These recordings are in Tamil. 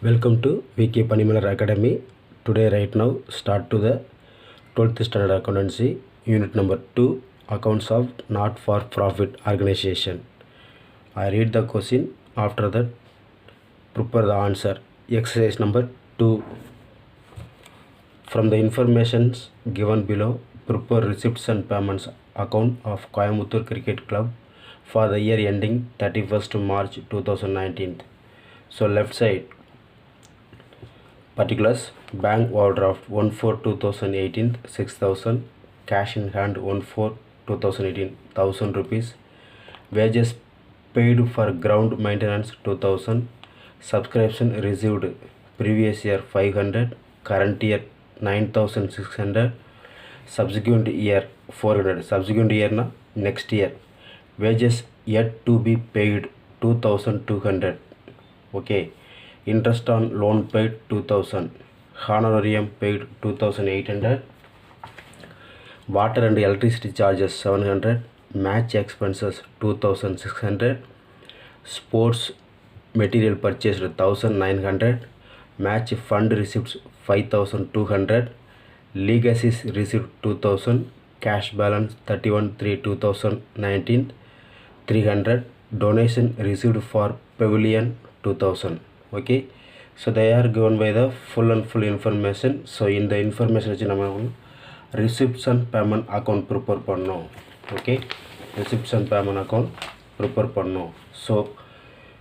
Welcome to VK Panimalar Academy. Today right now start to the 12th standard accountancy unit number 2 accounts of not for profit organization. I read the question, after that prepare the answer. Exercise number 2. From the informations given below, prepare receipts and payments account of Coimbatore Cricket Club for the year ending 31st March 2019. So left side particulars: bank overdraft 1/4/2018 6,000, cash in hand 1/4/2018 1,000 rupees, wages paid for ground maintenance 2,000, subscription received previous year 500, current year 9,600, subsequent year 400. Subsequent year na next year. Wages yet to be paid 2,200. Okay. Interest on loan paid 2,000, honorarium paid 2,800, water and electricity charges 700, match expenses 2,600, sports material purchased 1,900, match fund receipts 5,200, legacies received 2,000, cash balance 31/3/2019 300, donation received for pavilion 2,000. Okay, so they are given by the full information. So in the information வச்சு நம்ம receipts and payment account prepare பண்ணோம். Okay, receipts and payment account prepare பண்ணோம். So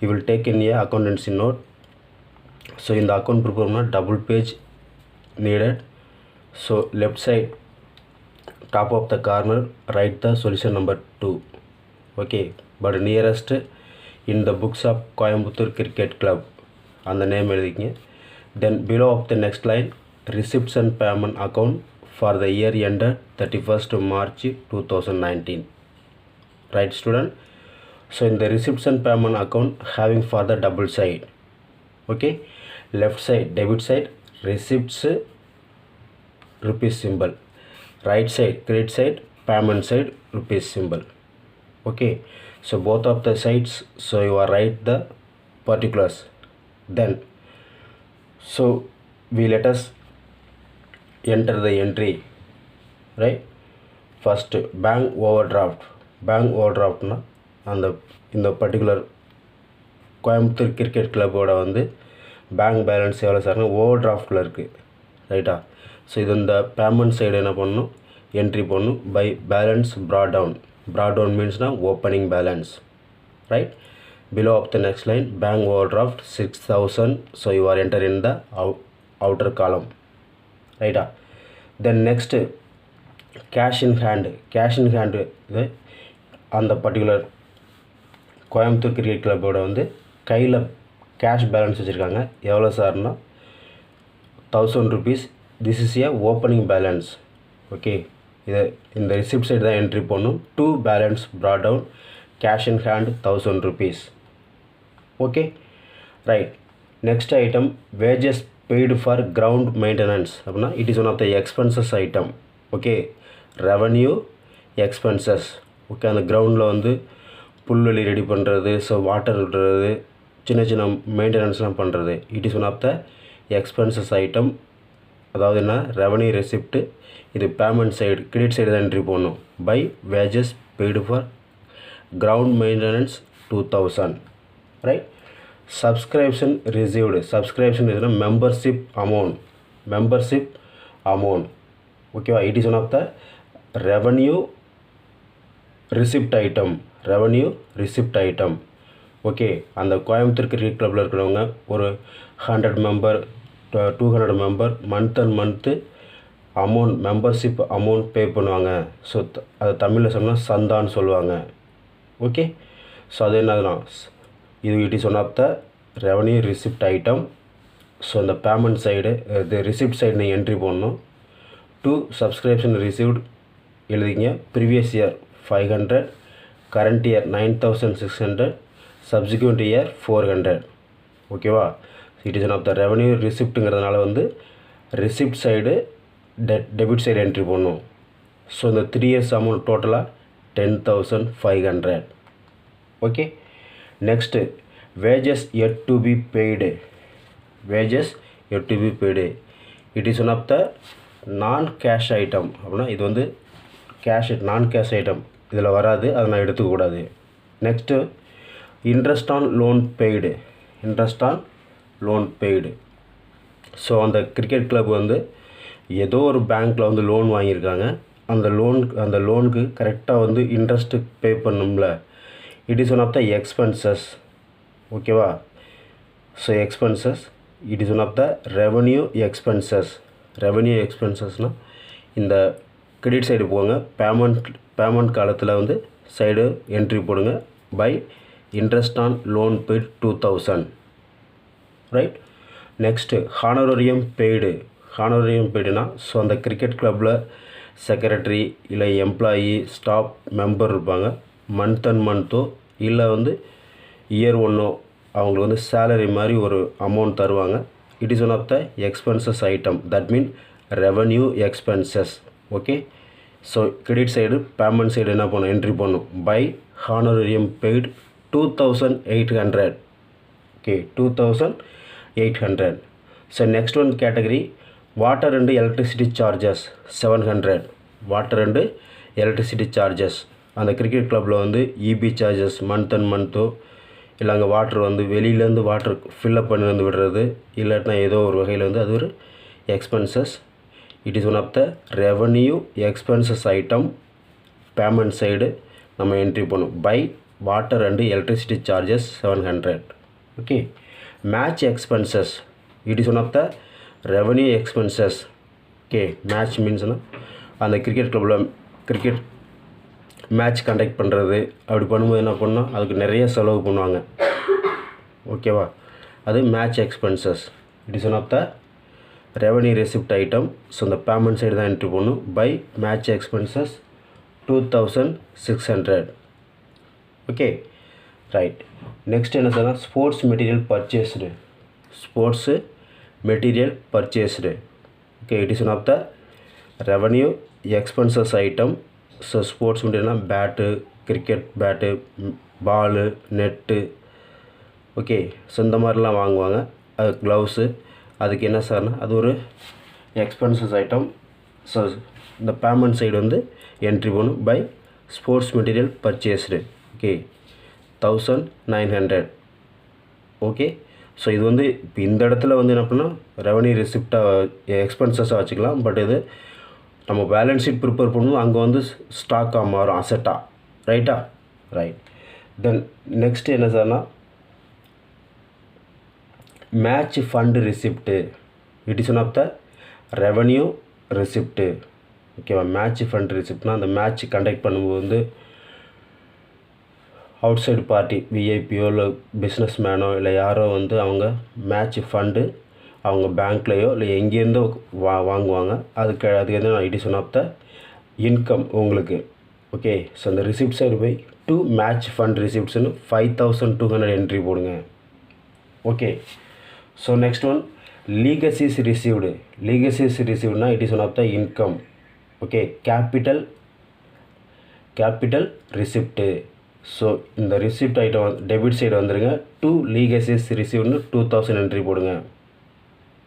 you will take in a accountancy note. So in the account prepare பண்ணா double page needed. So left side top of the corner write the solution number 2. Okay, but nearest in the books of Coimbatore Cricket Club அந்த நேம் எழுதிங்க. Then below of the next line, receipts and payment account for the year ended 31st March 2019. Right student? So in the receipts and payment account having for the double side. Okay, left side debit side receipts rupees symbol, right side credit side payment side rupees symbol. Okay, so both of the sides, so you are write the particulars. Then so we let us enter the entry, right? First bank overdraft na அந்த இந்த பர்டிகுலர் கோயம்புத்தூர் கிரிக்கெட் கிளப்போட வந்து பேங்க் பேலன்ஸ் எவ்வளோ சார்னா ஓவர் டிராஃப்டில் இருக்குது, ரைட்டா? ஸோ இது இந்த பேமெண்ட் சைடு என்ன பண்ணணும், என்ட்ரி பண்ணணும். பை பேலன்ஸ் ப்ராட் டவுன் மீன்ஸ்னா opening balance, right? Below of the next line, bank overdraft 6,000, so you are enter in the outer column, right? Then next cash in hand அந்த பர்டிகுலர் கோயம்புத்தூர் கிரிக்கெட் கிளப்போட வந்து கையில் கேஷ் பேலன்ஸ் வச்சுருக்காங்க. எவ்வளோ சார்னா 1,000 rupees. This is a opening balance. Okay, இதை இந்த ரிசிப்ட் சைடு தான் என்ட்ரி பண்ணணும். To balance brought down, cash in hand 1,000 rupees. Okay, right. Next item, wages paid for ground maintenance. அப்படின்னா it is one of the expenses item. Okay, revenue expenses. Okay, அந்த கிரவுண்டில் வந்து புல்வெளி ரெடி பண்ணுறது, ஸோ வாட்டர் விடுறது, சின்ன சின்ன மெயின்டெனன்ஸ்லாம் பண்ணுறது, it is one of the expenses item. அதாவது என்ன, ரெவன்யூ ரெசிப்ட்டு. இது பேமெண்ட் சைடு கிரெடிட் சைடு தான் என்ட்ரி போடணும். By wages paid for ground maintenance 2,000, right? Subscription received is a membership amount. Okay, it is one of the revenue receipt item. Okay, and the Coimbatore cricket கிளப்பில் இருக்கிறவங்க ஒரு 100 member 200 member month amount membership amount pay பண்ணுவாங்க. ஸோ அது தமிழில் சொன்னால் சந்தான்னு சொல்லுவாங்க. ஓகே, ஸோ அது என்னதுன்னா இது it is one of the revenue receipt item. So இந்த பேமெண்ட் சைடு இது ரிசிப்ட் சைடு நீங்கள் என்ட்ரி போடணும். டூ சப்ஸ்கிரிப்ஷன் ரிசீவ்ட் எழுதிங்க. Previous year 500, current year 9,600, subsequent year 400. ஓகேவா? It is one of the revenue ரிசிப்ட்டுங்கிறதுனால வந்து receipt side debit side entry போடணும். ஸோ இந்த 3 years அமௌண்ட் டோட்டலாக 10,500. Okay, next wages yet to be paid. wages yet to be paid. It is one of the non-cash item. அப்படின்னா இது வந்து கேஷ் நான்-கேஷ் ஐட்டம், இதில் வராது, அதை நான் எடுத்துக்கூடாது. Next interest on loan paid. Interest on loan paid. So அந்த கிரிக்கெட் கிளப் வந்து ஏதோ ஒரு பேங்க்கில் வந்து லோன் வாங்கியிருக்காங்க. அந்த லோனுக்கு கரெக்டாக வந்து இன்ட்ரெஸ்ட்டு பே பண்ணணும்ல. It is one of the expenses. ஓகேவா? So expenses, it is one of the revenue expenses. Revenue எக்ஸ்பென்சஸ்னால் இந்த கிரெடிட் சைடு போங்க, பேமெண்ட் காலத்தில் வந்து சைடு என்ட்ரி போடுங்க. By interest on loan paid 2000. Right. Next honorarium paid. Honorarium பெய்டுனா ஸோ அந்த கிரிக்கெட் கிளப்பில் செக்ரட்டரி இல்லை எம்ப்ளாயி ஸ்டாஃப் மெம்பர் இருப்பாங்க. மந்த் அண்ட் மந்த்தோ இல்லை வந்து இயர் ஒன்றோ அவங்களுக்கு வந்து சேலரி மாதிரி ஒரு அமௌண்ட் தருவாங்க. It is one of the expenses item. That mean revenue expenses. Okay. So credit side payment side என்ன பண்ணணும், என்ட்ரி பண்ணணும். By honorarium paid 2800. Okay, 2800. So next one category water and electricity charges 700. Water and electricity charges. அந்த கிரிக்கெட் கிளப்பில் வந்து இபி சார்ஜஸ் மந்த் அண்ட் மந்த்தோ இல்லை அங்கே வாட்டர் வந்து வெளியிலேருந்து வாட்டர் ஃபில்லப் பண்ணி வந்து விடுறது இல்லாட்டினா ஏதோ ஒரு வகையில் வந்து அது ஒரு expenses. It is one of the revenue expenses item. Payment side நம்ம என்ட்ரி பண்ணும். By water and electricity charges 700. Okay. Match expenses, it is one of the revenue expenses. Okay. Match மீன்ஸ்னால் அந்த கிரிக்கெட் கிளப்பில் கிரிக்கெட் மேட்ச் கண்டக்ட் பண்ணுறது. அப்படி பண்ணும்போது என்ன பண்ணால் அதுக்கு நிறைய செலவு பண்ணுவாங்க. ஓகேவா? அது match expenses. It is one of the revenue receipt item. So இந்த பேமெண்ட் சைடு தான் என்ட்ரி பண்ணணும். By match expenses 2600. Okay. Right. Next என்ன சொன்னால் sports material purchased. Sports material purchased. Okay. It is one of the revenue expenses item. So sports மெட்டீரியல்னால் bat, cricket bat, ball, net. Okay. So இந்த மாதிரிலாம் வாங்குவாங்க. அது க்ளவுஸு. அதுக்கு என்ன சார்னா அது ஒரு எக்ஸ்பென்சஸ் ஐட்டம். ஸோ இந்த பேமெண்ட் சைடு வந்து என்ட்ரி பண்ணும். By sports material purchased. Okay. 1900. Okay. So இது வந்து இப்போ இந்த இடத்துல வந்து என்ன பண்ணால் ரெவன்யூ ரெசிப்டாக எக்ஸ்பென்சஸாக வச்சுக்கலாம். பட் இது நம்ம பேலன்ஸ் ஷீட் ப்ரிப்பேர் பண்ணுவோம், அங்கே வந்து ஸ்டாக்காக மாறும், அசட்டாக. ரைட்டா? ரைட். தென் நெக்ஸ்ட் என்ன சார்னா match fund receipt. It is one of the revenue receipt. ஓகேவா? மேட்ச் ஃபண்ட் ரிசிப்ட்னா அந்த மேட்ச் கண்டக்ட் பண்ணும்போது வந்து அவுட் சைடு பார்ட்டி விஐபியோ இல்லை பிஸ்னஸ் மேனோ இல்லை யாரோ வந்து அவங்க மேட்ச் ஃபண்டு அவங்க பேங்க்லேயோ இல்லை எங்கேருந்தோ வாங்குவாங்க. அதுக்கு எதுனா it is one of the income உங்களுக்கு. ஓகே. ஸோ அந்த ரிசிப்ட் சைடு போய் டூ மேட்ச் ஃபண்ட் ரிசிப்ட்ஸ்னு 5200 என்ட்ரி போடுங்க. Okay. So next one legacies received. Legacies ரிசீவ்டுனா it is one of the income. Okay. Capital receipt. So இந்த ரிசிப்ட் ஐட்டம் டெபிட் சைடு வந்துடுங்க. டூ லீகசிஸ் ரிசீவ்டுன்னு 2000 என்ட்ரி போடுங்க.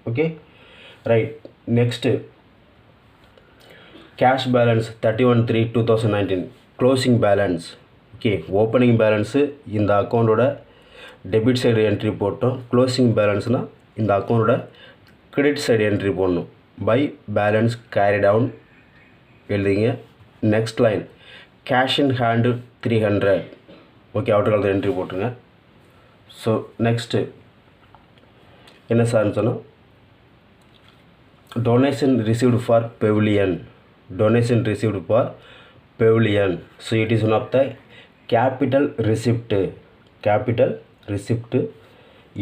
Okay. Right. Next cash balance 31/3/2019 closing balance. Okay. Opening balance இந்த அக்கௌண்ட்டோட டெபிட் சைடு என்ட்ரி போட்டோம். க்ளோசிங் பேலன்ஸ்னால் இந்த அக்கௌண்ட்டோட கிரெடிட் சைடு என்ட்ரி போடணும். பை பேலன்ஸ் கேரி டவுன் எழுதிங்க. Next line cash in hand 300. Okay. Outer காலத்தில் என்ட்ரி போட்டுருங்க. ஸோ நெக்ஸ்ட்டு என்ன சார்னு சொன்னால் donation received for pavilion. Donation received for pavilion. So it is one of the capital receipt. Capital receipt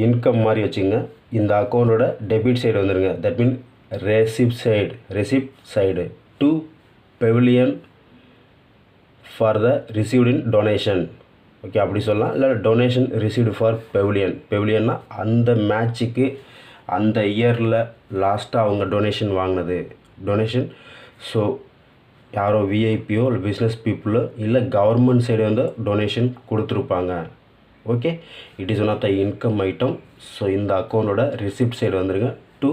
income மாதிரி வச்சுங்க. இந்த அக்கௌண்ட்டோட டெபிட் சைடு வந்துடுங்க. That mean receipt side to pavilion for the received in donation. Okay. அப்படி சொல்லலாம். இல்லை டொனேஷன் ரிசீவ்டு ஃபார் பெவிலியன். பெவிலியன்னா அந்த மேட்ச்சுக்கு அந்த இயரில் லாஸ்ட்டாக அவங்க டொனேஷன் வாங்கினது டொனேஷன். ஸோ யாரோ விஐபியோ இல்லை பிஸ்னஸ் பீப்புளோ இல்லை கவர்மெண்ட் சைடு வந்து டொனேஷன் கொடுத்துருப்பாங்க. Okay. It is one of the income item. So இந்த அக்கௌண்ட்டோட ரிசிப்ட் சைடு வந்துருங்க. To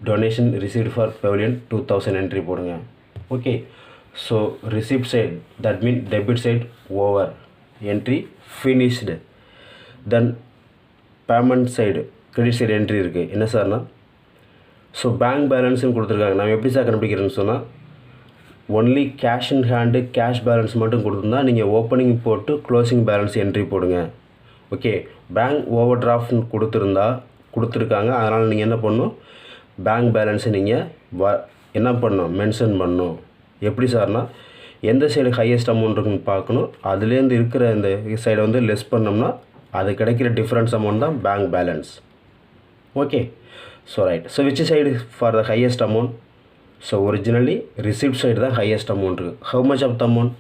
donation received for pavilion 2000 entry போடுங்க. Okay, so receipt side that mean debit side over, entry finished. Then payment side credit side entry இருக்குது. என்ன சார்னா, ஸோ பேங்க் பேலன்ஸுன்னு கொடுத்துருக்காங்க. நம்ம எப்படி சார் கண்டுபிடிக்கிறேன்னு சொன்னால், only cash in hand cash balance மட்டும் கொடுத்துருந்தா நீங்கள் ஓப்பனிங் போட்டு க்ளோசிங் பேலன்ஸ் என்ட்ரி போடுங்க. ஓகே, பேங்க் ஓவர் டிராஃப்ட்னு கொடுத்துருக்காங்க. அதனால் நீங்கள் என்ன பண்ணணும், பேங்க் பேலன்ஸை நீங்கள் என்ன பண்ணணும், மென்ஷன் பண்ணணும். எப்படி சார்னா, எந்த சைடு ஹையஸ்ட் அமௌண்ட் இருக்குன்னு பார்க்கணும். அதுலேருந்து இருக்கிற இந்த சைடை வந்து லெஸ் பண்ணோம்னா அது கிடைக்கிற டிஃப்ரென்ஸ் அமௌண்ட் தான் bank balance. Okay, so right. So which side for the highest amount? So originally receipt side தான் ஹையஸ்ட் அமௌண்ட் இருக்குது. How much of the amount?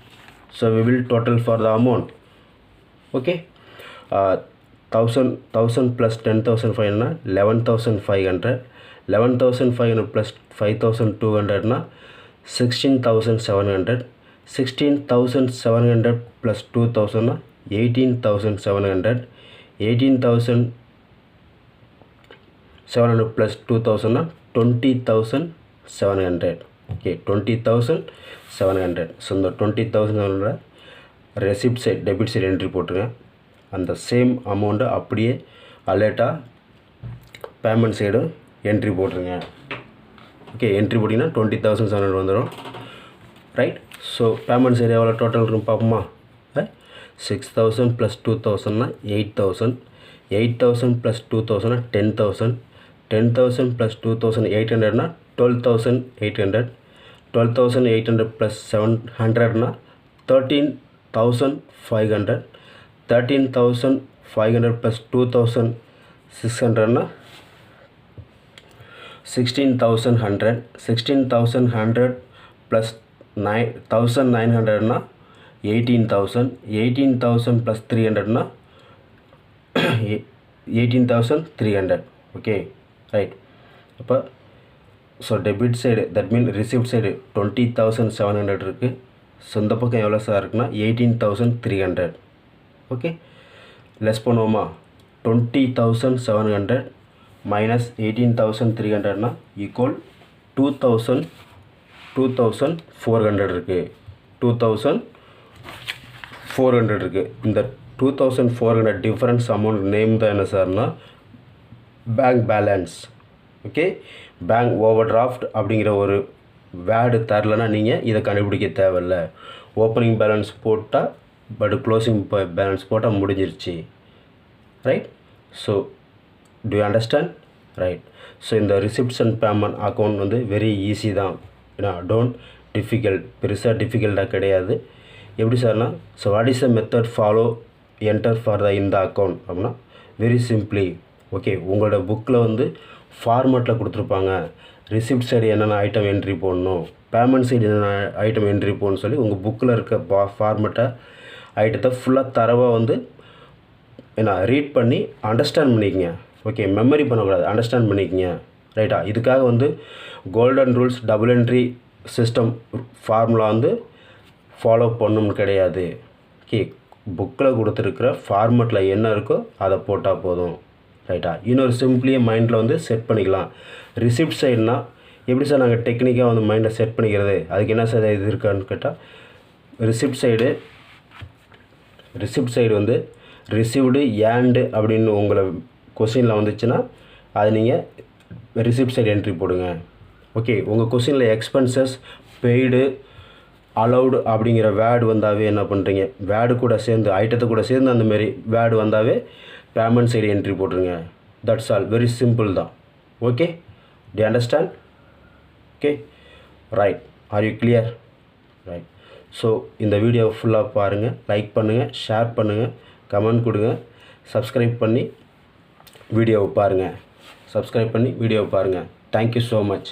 So we will total for the amount. Okay, 1000 plus 10,500 11,500. 11,500 plus 5,200 16,700. 16,700 plus 2,000 18,700. 18,700 plus 2,000 20,700. Okay, 20,700. So இந்த 20,700 receipt side debit side entry போட்டுருங்க. அந்த சேம் அமௌண்ட்டை அப்படியே அலேட்டாக பேமெண்ட் சைடு என்ட்ரி போட்டுருங்க. ஓகே, என்ட்ரி போட்டிங்கன்னா 20,700 வந்துடும். ரைட். ஸோ பேமெண்ட் சைடு எவ்வளோ டோட்டல் இருக்குன்னு பார்ப்போமா? 6,000 plus 2,000 8,000. 8,000 plus 2,000 10,000. 10,000 plus 2,800 12,800. 12,800 plus 700 13,500. 13,500 plus 2,600 16,100. 16,100 plus 1,900 18,000. 18,000 plus 300 18,300. Okay, right. அப்போ so debit side that mean receipt side 20,700 இருக்குது. ஸோ இந்த பக்கம் எவ்வளோ சார் இருக்குன்னா 18,300. ஓகே, லெஸ் பண்ணுவோமா? 20,700 மைனஸ் 18,300 ஈக்குவல் 2,400 இருக்குது. 2,400 இருக்குது. இந்த 2,400 டிஃபரன்ஸ் அமௌண்ட் நேம் தான் என்ன சார்னா bank balance. Okay, bank overdraft அப்படிங்கிற ஒரு வேர்டு தரலைன்னா நீங்கள் இதை கண்டுபிடிக்க தேவையில்லை. ஓப்பனிங் பேலன்ஸ் போட்டால் பட் க்ளோசிங் பேலன்ஸ் போட்டால் முடிஞ்சிருச்சு. Right. So do you understand? Right. So இந்த ரிசிப்ட்ஸ் அண்ட் பேமெண்ட் அக்கௌண்ட் வந்து வெரி ஈஸி தான். டோன்ட் டிஃபிகல்ட், பெருசாக டிஃபிகல்ட்டாக கிடையாது. எப்படி சார்னா, so what is the method follow enter for the இந்த அக்கௌண்ட் அப்படின்னா வெரி சிம்பிளி. ஓகே, உங்களோட புக்கில் வந்து ஃபார்மேட்டில் கொடுத்துருப்பாங்க. ரிசிப்ட் சைடு என்னென்ன ஐட்டம் என்ட்ரி போடணும், பேமெண்ட் சைடு என்னென்ன ஐட்டம் என்ட்ரி போடணும்னு சொல்லி உங்கள் புக்கில் இருக்க ஃபார்மேட்டை ஐட்டத்தை ஃபுல்லாக தரவாக வந்து ரீட் பண்ணி அண்டர்ஸ்டாண்ட் பண்ணிக்கங்க. ஓகே, மெமரி பண்ணக்கூடாது, அண்டர்ஸ்டாண்ட் பண்ணிக்கங்க. ரைட்டா? இதுக்காக வந்து golden rules double entry system formula வந்து ஃபாலோ பண்ணணும்னு கிடையாது. ஓகே, புக்கில் கொடுத்துருக்கிற ஃபார்மேட்டில் என்ன இருக்கோ அதை போட்டால் போதும். ரைட்டா? இன்னொரு சிம்பிளியே மைண்டில் வந்து செட் பண்ணிக்கலாம். ரிசிப்ட் சைடுனா எப்படி சார் நாங்கள் டெக்னிக்காக வந்து மைண்டில் செட் பண்ணிக்கிறது, அதுக்கு என்ன சார் இது இருக்கான்னு கேட்டால், ரிசிப்ட் சைடு வந்து ரிசீவ்டு ஏண்டு அப்படின்னு உங்களை கொஸ்டினில் வந்துச்சுன்னா அது நீங்கள் ரிசிப்ட் சைடு என்ட்ரி போடுங்க. ஓகே, உங்கள் கொஸ்டினில் எக்ஸ்பென்சஸ் பெய்டு அலவுடு அப்படிங்கிற வேர்டு வந்தாவே என்ன பண்ணுறீங்க, வேர்டு கூட சேர்ந்து ஐட்டத்தை கூட சேர்ந்து அந்தமாரி வேர்டு வந்தாவே பேமெண்ட் சைடு என்ட்ரி போட்டுருங்க. தட்ஸ் ஆல், வெரி சிம்பிள் தான். Okay, to you understand? Okay, right. Are you clear? Right. So இந்த வீடியோ ஃபுல்லாக பாருங்கள், லைக் பண்ணுங்கள், ஷேர் பண்ணுங்கள், கமெண்ட் கொடுங்க, சப்ஸ்கிரைப் பண்ணி வீடியோவை பாருங்கள். Thank you so much.